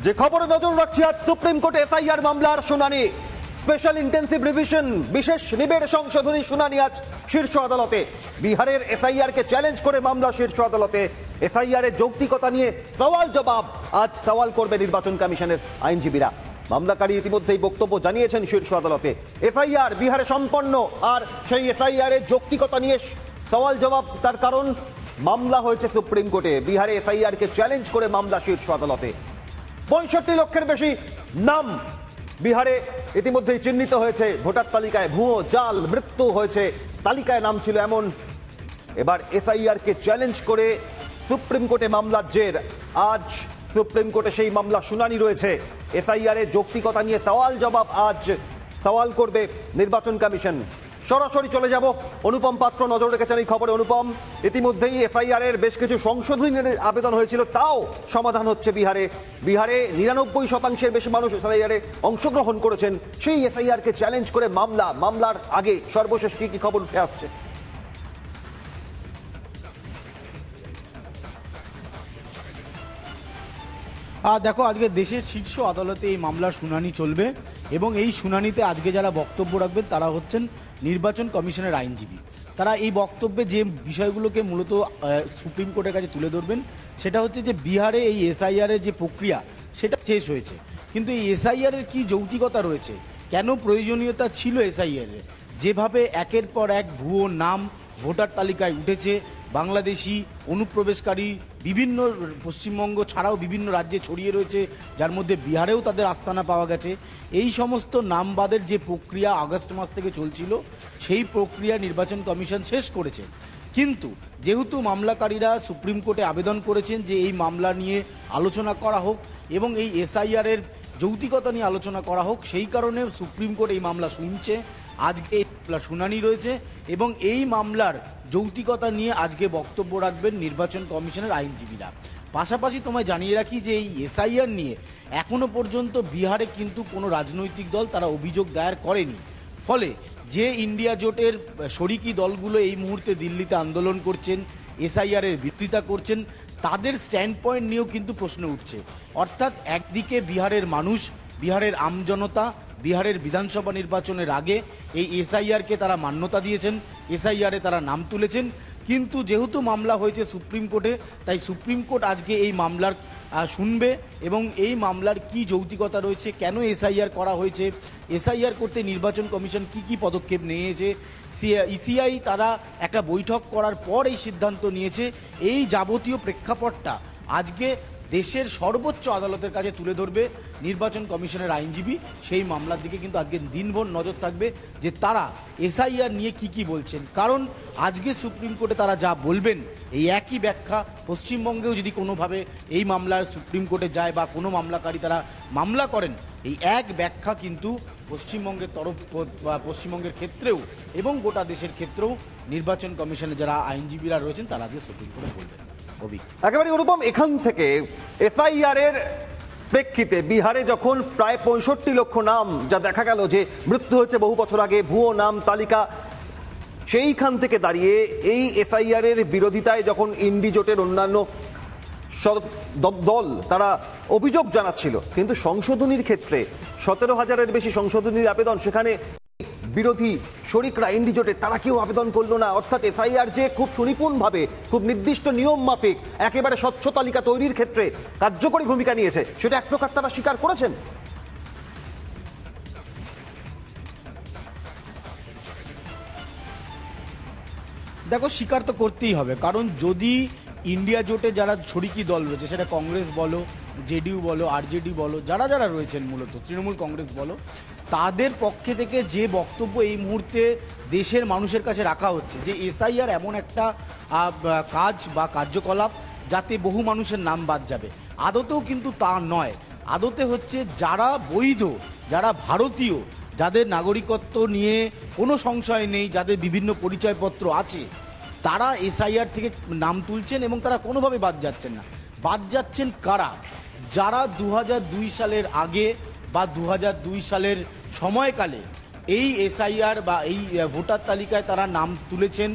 যে খবরে নজর রাখছি, আজ সুপ্রিম কোর্টে এসআইআর মামলার শুনানি। স্পেশাল ইন্টেন্সিভ রিভিশন, বিশেষ নিবিড় সংশোধনী শুনানি আজ শীর্ষ আদালতে। বিহারের এসআইআর কে চ্যালেঞ্জ করে মামলা শীর্ষ আদালতে। এসআইআর এর যৌক্তিকতা নিয়ে সওয়াল জবাব আজ সওয়াল করবে নির্বাচন কমিশনের আইনজীবীরা। মামলাকারী ইতিমধ্যেই বক্তব্য জানিয়েছেন শীর্ষ আদালতে। এসআইআর বিহারে সম্পন্ন, আর সেই এসআইআর এর যৌক্তিকতা নিয়ে সওয়াল জবাব। তার কারণ, মামলা হয়েছে সুপ্রিম কোর্টে। বিহারে এসআইআর কে চ্যালেঞ্জ করে মামলা শীর্ষ আদালতে। 65 লক্ষের বেশি নাম বিহারে ইতিমধ্যেই চিহ্নিত হয়েছে। ভোটার তালিকায় ভুয়ো, জাল, মৃত্যু হয়েছে, তালিকায় নাম ছিল এমন। এবার এসআইআর কে চ্যালেঞ্জ করে সুপ্রিম কোর্টে মামলার জের। আজ সুপ্রিম কোর্টে সেই মামলা শুনানি রয়েছে। এসআইআর এর যৌক্তিকতা নিয়ে সওয়াল জবাব আজ সওয়াল করবে নির্বাচন কমিশন। সরাসরি চলে যাব, অনুপম পাত্র নজর রেখেছেন এই খবরে। অনুপম, ইতিমধ্যেই এসআইআর এর বেশ কিছু সংশোধনের আবেদন হয়েছিল, তাও সমাধান হচ্ছে বিহারে। বিহারে 99% বেশি মানুষ এসআইআর এ অংশগ্রহণ করেছেন। সেই এসআইআর কে চ্যালেঞ্জ করে মামলার আগে সর্বশেষ কি খবর উঠে আসছে? দেখো, আজকে দেশের শীর্ষ আদালতে এই মামলার শুনানি চলবে এবং এই শুনানিতে আজকে যারা বক্তব্য রাখবেন তারা হচ্ছেন নির্বাচন কমিশনের আইনজীবী। তারা এই বক্তব্যে যে বিষয়গুলোকে মূলত সুপ্রিম কোর্টের কাছে তুলে ধরবেন সেটা হচ্ছে যে বিহারে এই এসআইআর এর যে প্রক্রিয়া সেটা শেষ হয়েছে, কিন্তু এই এসআইআর এর কি যৌক্তিকতা রয়েছে, কেন প্রয়োজনীয়তা ছিল এসআইআর এর, যেভাবে একের পর এক ভুয়ো নাম ভোটার তালিকায় উঠেছে, বাংলাদেশি অনুপ্রবেশকারী বিভিন্ন পশ্চিমবঙ্গ ছাড়াও বিভিন্ন রাজ্যে ছড়িয়ে রয়েছে, যার মধ্যে বিহারেও তাদের আস্তানা পাওয়া গেছে। এই সমস্ত নামবাদের যে প্রক্রিয়া আগস্ট মাস থেকে চলছিল, সেই প্রক্রিয়া নির্বাচন কমিশন শেষ করেছে। কিন্তু যেহেতু মামলাকারীরা সুপ্রিম কোর্টে আবেদন করেছেন যে এই মামলা নিয়ে আলোচনা করা হোক এবং এই এসআইআর এর যৌক্তিকতা নিয়ে আলোচনা করা হোক, সেই কারণে সুপ্রিম কোর্ট এই মামলা শুনছে। আজকে এই মামলা শুনানি রয়েছে এবং এই মামলার যৌক্তিকতা নিয়ে আজকে বক্তব্য রাখবেন নির্বাচন কমিশনের আইনজীবীরা। পাশাপাশি তোমায় জানিয়ে রাখি যে এই এসআইআর নিয়ে এখনো পর্যন্ত বিহারে কিন্তু কোনো রাজনৈতিক দল তারা অভিযোগ দায়ের করেনি। ফলে যে ইন্ডিয়া জোটের শরিকি দলগুলো এই মুহূর্তে দিল্লিতে আন্দোলন করছেন, এসআইআর এর বিরোধিতা করছেন, তাদের স্ট্যান্ড পয়েন্ট নিয়েও কিন্তু প্রশ্ন উঠছে। অর্থাৎ একদিকে বিহারের মানুষ, বিহারের আমজনতা বিহারের বিধানসভা নির্বাচনের আগে এই এসআইআরকে তারা মান্যতা দিয়েছেন, এসআইআরে তারা নাম তুলেছেন। কিন্তু যেহেতু মামলা হয়েছে সুপ্রিম কোর্টে, তাই সুপ্রিম কোর্ট আজকে এই মামলার শুনবে এবং এই মামলার কি যৌক্তিকতা রয়েছে, কেন এসআইআর করা হয়েছে, এসআইআর করতে নির্বাচন কমিশন কি পদক্ষেপ নিয়েছে, ইসিআই তারা একটা বৈঠক করার পর এই সিদ্ধান্ত নিয়েছে। এই যাবতীয় প্রেক্ষাপটটা আজকে দেশের সর্বোচ্চ আদালতের কাছে তুলে ধরবে নির্বাচন কমিশনের আইনজীবী। সেই মামলার দিকে কিন্তু আজকে দিনভর নজর থাকবে যে তারা এসআইআর নিয়ে কি বলছেন। কারণ আজকে সুপ্রিম কোর্টে তারা যা বলবেন, এই একই ব্যাখ্যা পশ্চিমবঙ্গেও যদি কোনোভাবে এই মামলার সুপ্রিম কোর্টে যায় বা কোনো মামলাকারী তারা মামলা করেন, এই এক ব্যাখ্যা কিন্তু পশ্চিমবঙ্গের পশ্চিমবঙ্গের ক্ষেত্রেও এবং গোটা দেশের ক্ষেত্রেও নির্বাচন কমিশনের যারা আইনজীবীরা রয়েছেন তারা আজকে সুপ্রিম কোর্টে বলবেন। একেবারে অনুপম, এখান থেকে এসআইআর এর প্রেক্ষিতে বিহারে যখন প্রায় 65 লক্ষ নাম যা দেখা গেল যে মৃত্যু হয়েছে বহু বছর আগে, ভুয়ো নাম তালিকা, সেইখান থেকে দাঁড়িয়ে এই এসআইআর এর বিরোধিতায় যখন ইন্ডি জোটের অন্যান্য দল তারা অভিযোগ জানাচ্ছিল, কিন্তু সংশোধনীর ক্ষেত্রে 17,000-এর বেশি সংশোধনীর আবেদন, সেখানে বিরোধী শরিকরা ইন্ডি জোটে তারা কেউ আবেদন করলো না। অর্থাৎ এসআইআর যে খুব সুনিপুণভাবে, খুব নির্দিষ্ট নিয়ম মাফিক একেবারে স্বচ্ছ তালিকা তৈরির ক্ষেত্রে কার্যকরী ভূমিকা নিয়েছে, সেটা এক প্রকার তারা স্বীকার করেছেন। দেখো, স্বীকার তো করতেই হবে, কারণ যদি ইন্ডিয়া জোটে যারা শরিকি দল রয়েছে, সেটা কংগ্রেস বলো, জেডিইউ বলো, আরজেডি বলো, যারা রয়েছেন, মূলত তৃণমূল কংগ্রেস বলো, তাদের পক্ষে থেকে যে বক্তব্য এই মুহূর্তে দেশের মানুষের কাছে রাখা হচ্ছে যে এসআইআর এমন একটা কাজ বা কার্যকলাপ যাতে বহু মানুষের নাম বাদ যাবে, আদতেও কিন্তু তা নয়। আদতে হচ্ছে যারা বৈধ, যারা ভারতীয়, যাদের নাগরিকত্ব নিয়ে কোনো সংশয় নেই, যাদের বিভিন্ন পরিচয়পত্র আছে, তারা এসআইআর থেকে নাম তুলছেন এবং তারা কোনোভাবে বাদ যাচ্ছেন না। বাদ যাচ্ছেন কারা? যারা 2002 সালের আগে বা 2002 সালের সময়কালে এই এসআইআর বা এই ভোটার তালিকায় তারা নাম তুলেছেন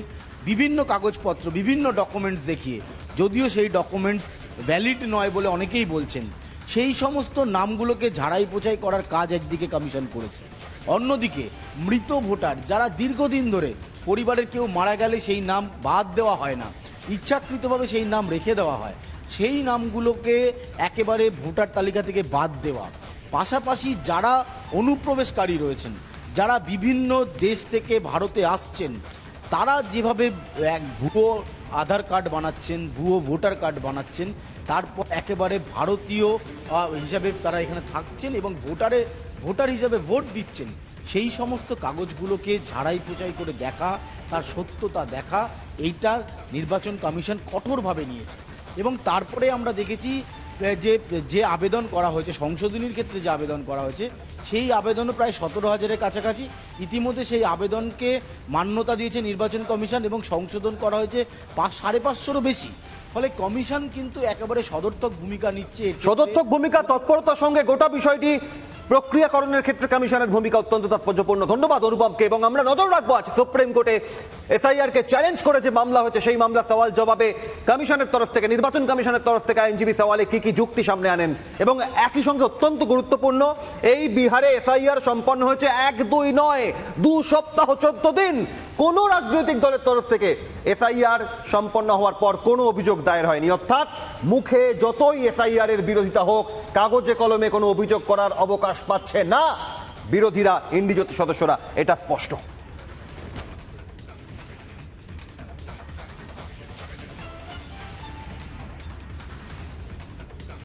বিভিন্ন কাগজপত্র, বিভিন্ন ডকুমেন্টস দেখিয়ে, যদিও সেই ডকুমেন্টস ভ্যালিড নয় বলে অনেকেই বলছেন, সেই সমস্ত নামগুলোকে ঝাড়াই পোছাই করার কাজ একদিকে কমিশন করেছে। অন্যদিকে মৃত ভোটার যারা দীর্ঘদিন ধরে পরিবারের কেউ মারা গেলে সেই নাম বাদ দেওয়া হয় না, ইচ্ছাকৃতভাবে সেই নাম রেখে দেওয়া হয়, সেই নামগুলোকে একেবারে ভোটার তালিকা থেকে বাদ দেওয়া। পাশাপাশি যারা অনুপ্রবেশকারী রয়েছেন, যারা বিভিন্ন দেশ থেকে ভারতে আসছেন, তারা যেভাবে এক ভুয়ো আধার কার্ড বানাচ্ছেন, ভুয়ো ভোটার কার্ড বানাচ্ছেন, তারপর একেবারে ভারতীয় হিসাবে তারা এখানে থাকছেন এবং ভোটার হিসাবে ভোট দিচ্ছেন, সেই সমস্ত কাগজগুলোকে ঝাড়াই পোছাই করে দেখা, তার সত্যতা দেখা, এইটা নির্বাচন কমিশন কঠোরভাবে নিয়েছে। এবং তারপরে আমরা দেখেছি যে আবেদন করা হয়েছে, সংশোধনীর ক্ষেত্রে যে আবেদন করা হয়েছে, সেই আবেদনও প্রায় 17,000-এর কাছাকাছি। ইতিমধ্যে সেই আবেদনকে মান্যতা দিয়েছে নির্বাচন কমিশন এবং সংশোধন করা হয়েছে 5,500-এরও বেশি। ফলে কমিশন কিন্তু একেবারে সদর্থক ভূমিকা নিচ্ছে। সদর্থক ভূমিকা, তৎপরতার সঙ্গে গোটা বিষয়টি প্রক্রিয়াকরণের ক্ষেত্রে কমিশনের ভূমিকা অত্যন্ত তাৎপর্যপূর্ণ। ধন্যবাদ অনুপমকে। এবং আমরা নজর রাখবো আজ সুপ্রিম কোর্টে এসআইআর কে চ্যালেঞ্জ করে যে মামলা হয়েছে, সেই মামলা সওয়াল জবাবে কমিশনের তরফ থেকে, নির্বাচন কমিশনের তরফ থেকে আইনজীবী সওয়ালে কি কি যুক্তি সামনে আনেন। এবং একই সঙ্গে অত্যন্ত গুরুত্বপূর্ণ, এই বিহারে এসআইআর সম্পন্ন হয়েছে 1-2 নয়, 2 সপ্তাহ 14 দিন। কোন রাজনৈতিক দলের তরফ থেকে এসআইআর সম্পন্ন হওয়ার পর কোনো অভিযোগ দায়ের হয়নি। অর্থাৎ মুখে যতই এসআইআর এর বিরোধিতা হোক, কাগজে কলমে কোনো অভিযোগ করার অবকাশ পাচ্ছে না বিরোধীরা, ইন্ডিজোটের সদস্যরা, এটা স্পষ্ট।